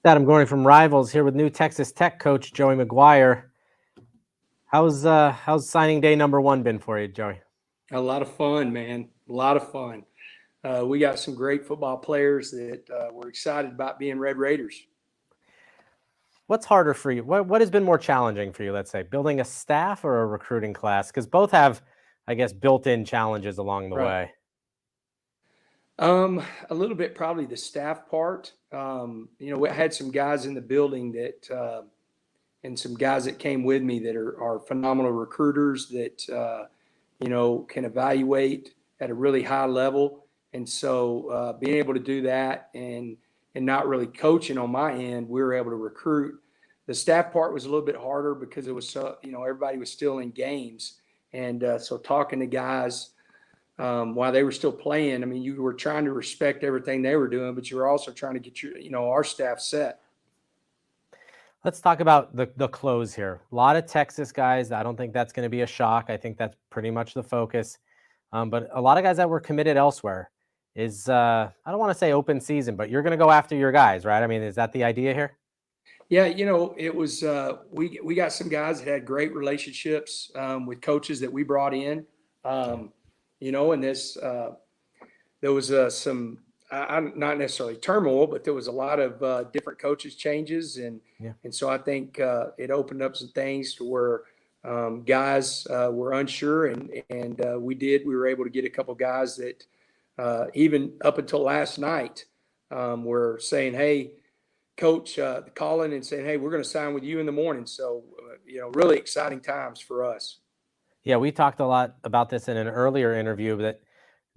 Adam Gorney from Rivals here with new Texas Tech coach Joey McGuire. How's signing day number one been for you, Joey? A lot of fun, man. A lot of fun. We got some great football players that we're excited about being Red Raiders. What's harder for you? What has been more challenging for you, let's say, building a staff or a recruiting class? Because both have, I guess, built-in challenges along the Right. way. A little bit probably the staff part. We had some guys in the building that, and some guys that came with me that are phenomenal recruiters that, can evaluate at a really high level. And so being able to do that and not really coaching on my end, we were able to recruit. The staff part was a little bit harder because it was so, everybody was still in games. And so talking to guys while they were still playing, I mean, you were trying to respect everything they were doing, but you were also trying to get our staff set. Let's talk about the close here. A lot of Texas guys. I don't think that's going to be a shock. I think that's pretty much the focus. But a lot of guys that were committed elsewhere is, I don't want to say open season, but you're going to go after your guys, right? I mean, is that the idea here? Yeah, it was we got some guys that had great relationships with coaches that we brought in. And there was some not necessarily turmoil, but there was a lot of different coaches changes, and so I think it opened up some things to where guys were unsure, and we were able to get a couple guys that even up until last night were saying, hey, coach, calling and saying, hey, we're going to sign with you in the morning. So really exciting times for us. Yeah, we talked a lot about this in an earlier interview, that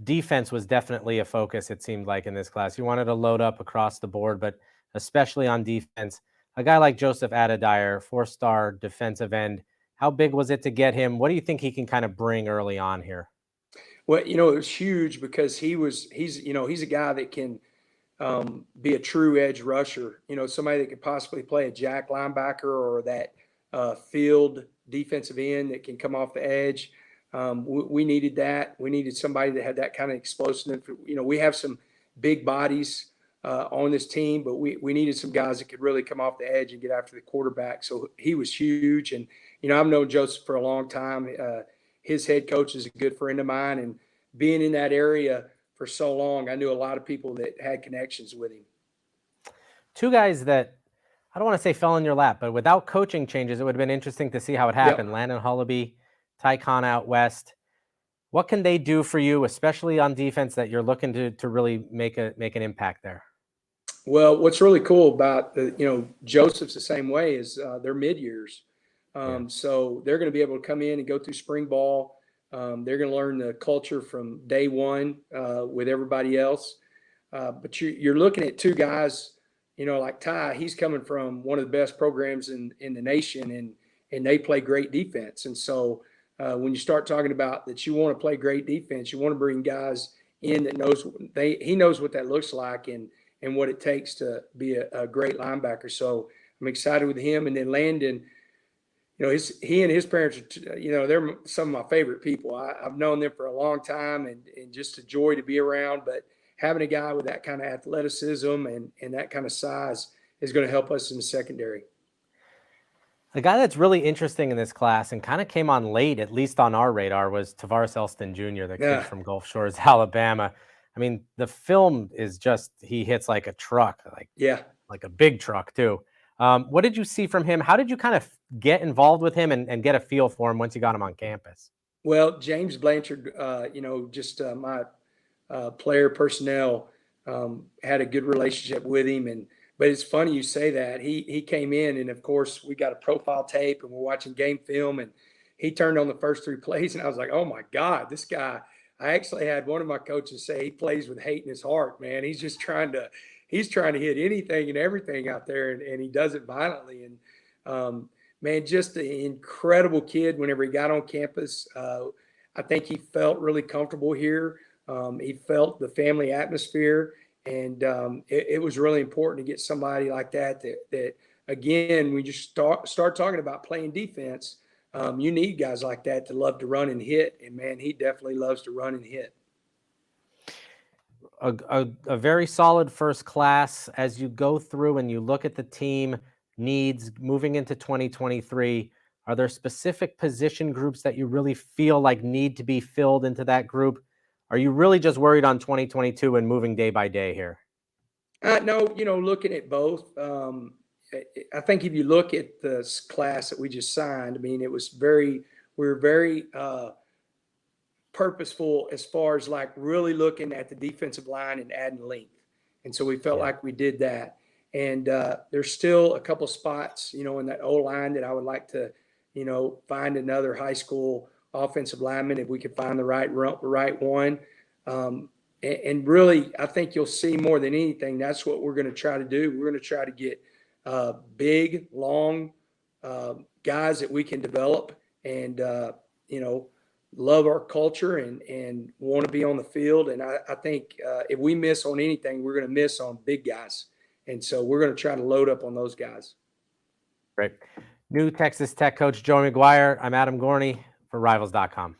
defense was definitely a focus, it seemed like, in this class. You wanted to load up across the board, but especially on defense. A guy like Joseph Adedire, 4-star defensive end, how big was it to get him? What do you think he can kind of bring early on here? Well, it was huge because he's a guy that can be a true edge rusher, somebody that could possibly play a jack linebacker or that field defensive end that can come off the edge. We needed that. We needed somebody that had that kind of explosiveness. We have some big bodies on this team, but we needed some guys that could really come off the edge and get after the quarterback. So he was huge. And, I've known Joseph for a long time. His head coach is a good friend of mine. And being in that area for so long, I knew a lot of people that had connections with him. Two guys that, I don't want to say fell in your lap, but without coaching changes, it would have been interesting to see how it happened. Yep. Landon Hullaby, Ty Khan out west. What can they do for you, especially on defense, that you're looking to really make an impact there? Well, what's really cool about Joseph's the same way is they're mid-years. So they're going to be able to come in and go through spring ball. They're going to learn the culture from day one with everybody else. But you're looking at two guys, like Ty. He's coming from one of the best programs in the nation, and they play great defense. And so when you start talking about that, you want to play great defense. You want to bring guys in that he knows what that looks like and what it takes to be a great linebacker. So I'm excited with him. And then Landon. He and his parents are, they're some of my favorite people. I've known them for a long time and just a joy to be around. But having a guy with that kind of athleticism and that kind of size is going to help us in the secondary. The guy that's really interesting in this class and kind of came on late, at least on our radar, was Tavares Elston Jr., the kid from Gulf Shores, Alabama. I mean, the film is just, he hits like a truck, like a big truck too. What did you see from him? How did you kind of get involved with him and get a feel for him once you got him on campus? Well, James Blanchard, my player personnel had a good relationship with him. But it's funny you say that. He came in, and, of course, we got a profile tape, and we're watching game film, and he turned on the first 3 plays, and I was like, oh, my God, this guy. I actually had one of my coaches say he plays with hate in his heart, man. He's just trying to hit anything and everything out there, and he does it violently. And, man, just an incredible kid whenever he got on campus. I think he felt really comfortable here. He felt the family atmosphere, and it was really important to get somebody like that again, we just start talking about playing defense. You need guys like that to love to run and hit, and, man, he definitely loves to run and hit. a very solid first class. As you go through and you look at the team needs moving into 2023, are there specific position groups that you really feel like need to be filled into that group? Are you really just worried on 2022 and moving day by day here? No, looking at both. I think if you look at the class that we just signed, I mean, we were very purposeful as far as like really looking at the defensive line and adding length. And so we felt like we did that. And there's still a couple spots, in that O line that I would like to, find another high school offensive lineman if we could find the right one. And really, I think you'll see more than anything, that's what we're going to try to do. We're going to try to get big, long guys that we can develop and, love our culture and want to be on the field. And I think if we miss on anything, we're going to miss on big guys. And so we're going to try to load up on those guys. Great. New Texas Tech coach Joey McGuire. I'm Adam Gorney for Rivals.com.